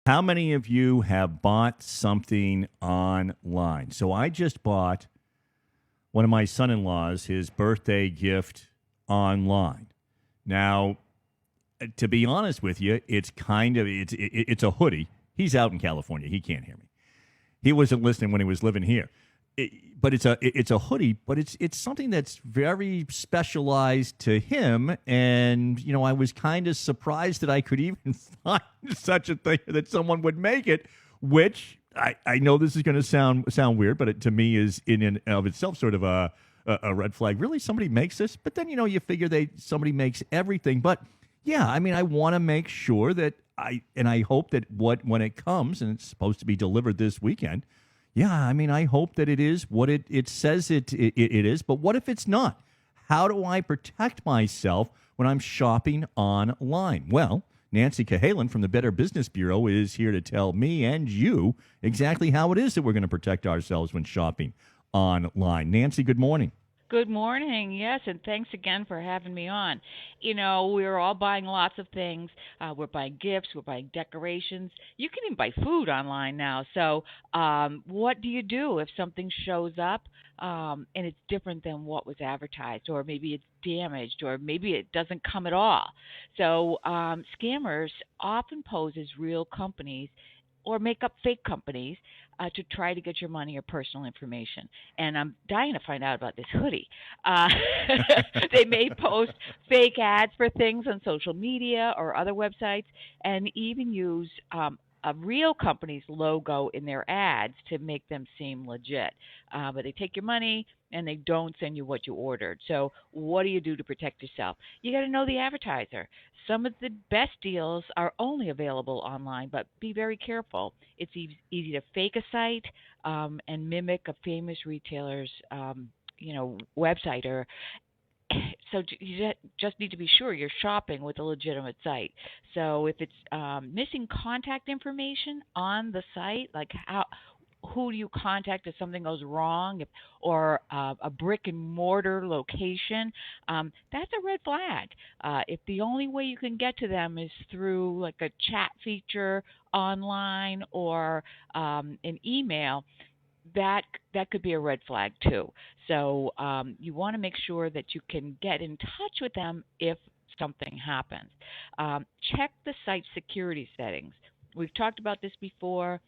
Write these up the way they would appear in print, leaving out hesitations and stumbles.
How many of you have bought something online? So I just bought one of my son-in-laws his birthday gift online. Now, to be honest with you, it's a hoodie. He's out in California. He can't hear me. He wasn't listening when he was living here. But it's a hoodie, but it's something that's very specialized to him. And I was kind of surprised that I could even find such a thing that someone would make it. Which I know this is going to sound weird, but it to me is in and of itself sort of a red flag. Really, somebody makes this, but then you figure somebody makes everything. But yeah, I mean, I want to make sure that I hope that when it comes and it's supposed to be delivered this weekend. Yeah, I mean, I hope that it is what it says it is. But what if it's not? How do I protect myself when I'm shopping online? Well, Nancy Cahalen from the Better Business Bureau is here to tell me and you exactly how it is that we're going to protect ourselves when shopping online. Nancy, good morning. Good morning. Yes, and thanks again for having me on. We're all buying lots of things. We're buying gifts. We're buying decorations. You can even buy food online now. So what do you do if something shows up and it's different than what was advertised, or maybe it's damaged, or maybe it doesn't come at all? So scammers often pose as real companies or make up fake companies to try to get your money or personal information. And I'm dying to find out about this hoodie. Uh, they may post fake ads for things on social media or other websites, and even use a real company's logo in their ads to make them seem legit. But they take your money and they don't send you what you ordered. So what do you do to protect yourself? You got to know the advertiser. Some of the best deals are only available online, but be very careful. It's easy to fake a site and mimic a famous retailer's website, or so you just need to be sure you're shopping with a legitimate site. So if it's missing contact information on the site, like who do you contact if something goes wrong, or a brick and mortar location, that's a red flag. If the only way you can get to them is through like a chat feature online or an email, that could be a red flag too. So you want to make sure that you can get in touch with them if something happens. Check the site security settings. We've talked about this before.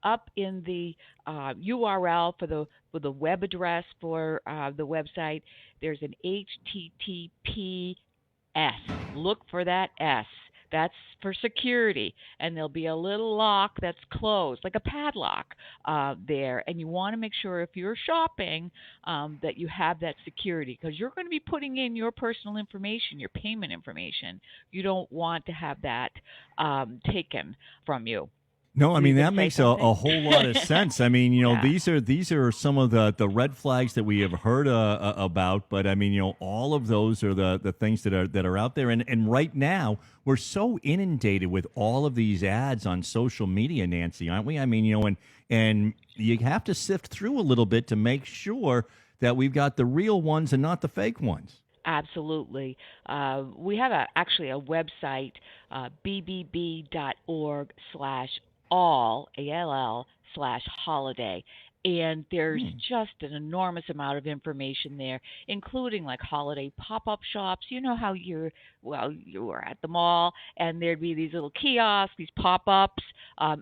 Up in the URL for the web address for the website, there's an HTTPS. Look for that S. That's for security, and there'll be a little lock that's closed, like a padlock there. And you want to make sure if you're shopping that you have that security, because you're going to be putting in your personal information, your payment information. You don't want to have that taken from you. No, I Were you mean going that to say makes a something? whole lot of sense. I mean, Yeah. these are some of the red flags that we have heard about, but I mean, all of those are the things that are out there, and right now we're so inundated with all of these ads on social media, Nancy, aren't we? I mean, and you have to sift through a little bit to make sure that we've got the real ones and not the fake ones. Absolutely. We have actually a website, bbb.org/all, ALL/holiday. And there's just an enormous amount of information there, including like holiday pop-up shops. You know how you were at the mall and there'd be these little kiosks, these pop-ups,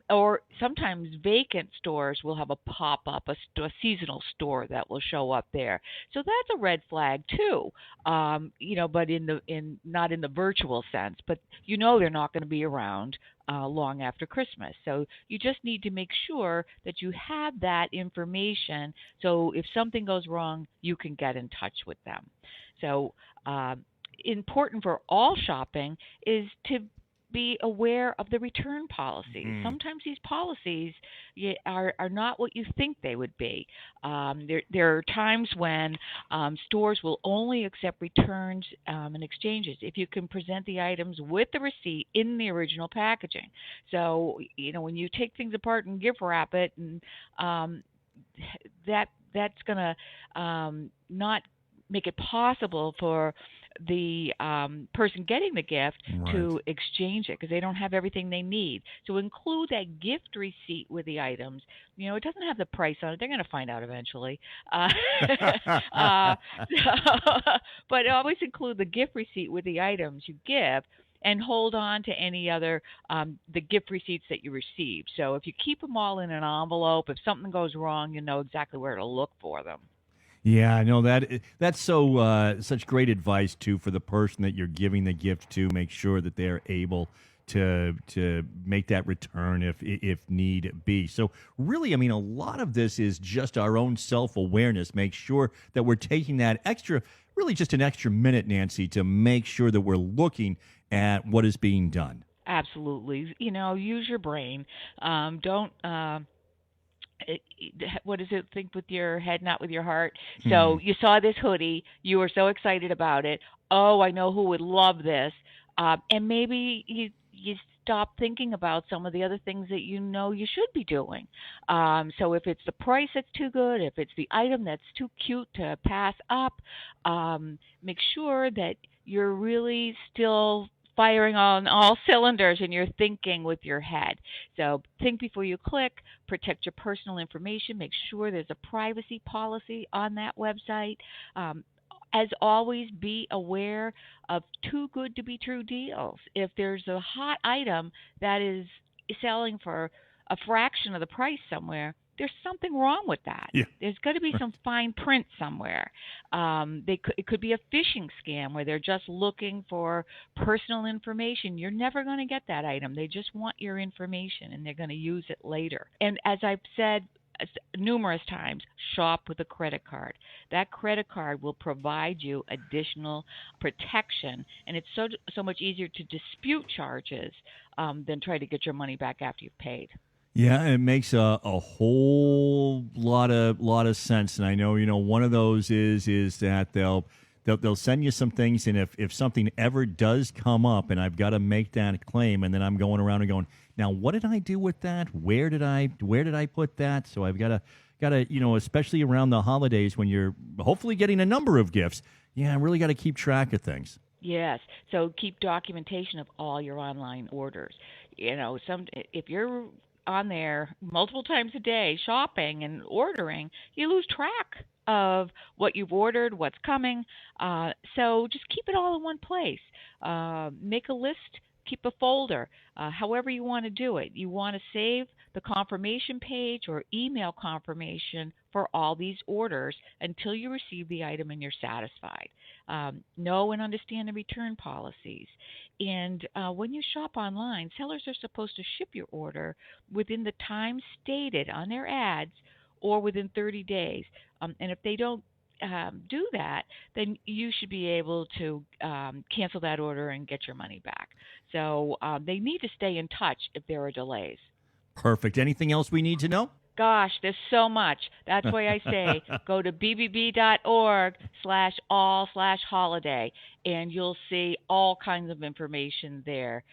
or sometimes vacant stores will have a pop-up, a seasonal store that will show up there. So that's a red flag too. But not in the virtual sense, but they're not going to be around long after Christmas. So you just need to make sure that you have that information, so if something goes wrong, you can get in touch with them. So important for all shopping is to be aware of the return policies. Sometimes these policies are not what you think they would be. There are times when stores will only accept returns and exchanges if you can present the items with the receipt in the original packaging. So, when you take things apart and gift wrap it, and that's going to not make it possible for the person getting the gift Right. to exchange it because they don't have everything they need. So include that gift receipt with the items. It doesn't have the price on it. They're going to find out eventually. Uh, uh, but always include the gift receipt with the items you give, and hold on to any other the gift receipts that you received. So if you keep them all in an envelope, if something goes wrong, you know exactly where to look for them. Yeah, I know that's so such great advice too for the person that you're giving the gift to. Make sure that they're able to make that return if need be. So really, I mean, a lot of this is just our own self awareness. Make sure that we're taking that extra, really just an extra minute, Nancy, to make sure that we're looking at what is being done. Absolutely. Use your brain. Don't it, what is it? Think with your head, not with your heart. Hmm. So you saw this hoodie, you were so excited about it. Oh, I know who would love this. And maybe you stop thinking about some of the other things that you should be doing. So if it's the price that's too good, if it's the item that's too cute to pass up, make sure that you're really still firing on all cylinders and you're thinking with your head. So think before you click, protect your personal information, make sure there's a privacy policy on that website. Um, as always, be aware of too good to be true deals. If there's a hot item that is selling for a fraction of the price somewhere, there's something wrong with that. Yeah. There's got to be some fine print somewhere. It could be a phishing scam where they're just looking for personal information. You're never going to get that item. They just want your information and they're going to use it later. And as I've said numerous times, shop with a credit card. That credit card will provide you additional protection, and it's so much easier to dispute charges than try to get your money back after you've paid. Yeah, it makes a whole lot of sense, and I know one of those is that they'll send you some things, and if something ever does come up, and I've got to make that claim, and then I'm going around and going, now what did I do with that? Where did I put that? So I've got to especially around the holidays when you're hopefully getting a number of gifts. Yeah, I really got to keep track of things. Yes. So keep documentation of all your online orders. If you're on there multiple times a day shopping and ordering, you lose track of what you've ordered, what's coming. So just keep it all in one place. Make a list, keep a folder, however you want to do it. You want to save the confirmation page or email confirmation for all these orders until you receive the item and you're satisfied. Know and understand the return policies. And when you shop online, sellers are supposed to ship your order within the time stated on their ads or within 30 days. And if they don't do that, then you should be able to cancel that order and get your money back. So they need to stay in touch if there are delays. Perfect. Anything else we need to know? Gosh, there's so much. That's why I say go to bbb.org/all/holiday, and you'll see all kinds of information there.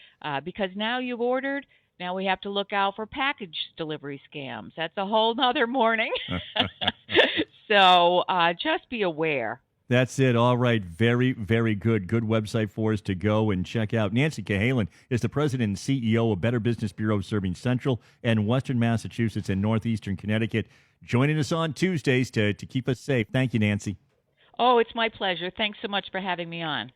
Because now you've ordered, now we have to look out for package delivery scams. That's a whole nother morning. So just be aware. That's it. All right. Very, very good. Good website for us to go and check out. Nancy Cahalen is the president and CEO of Better Business Bureau, serving Central and Western Massachusetts and Northeastern Connecticut, joining us on Tuesdays to keep us safe. Thank you, Nancy. Oh, it's my pleasure. Thanks so much for having me on.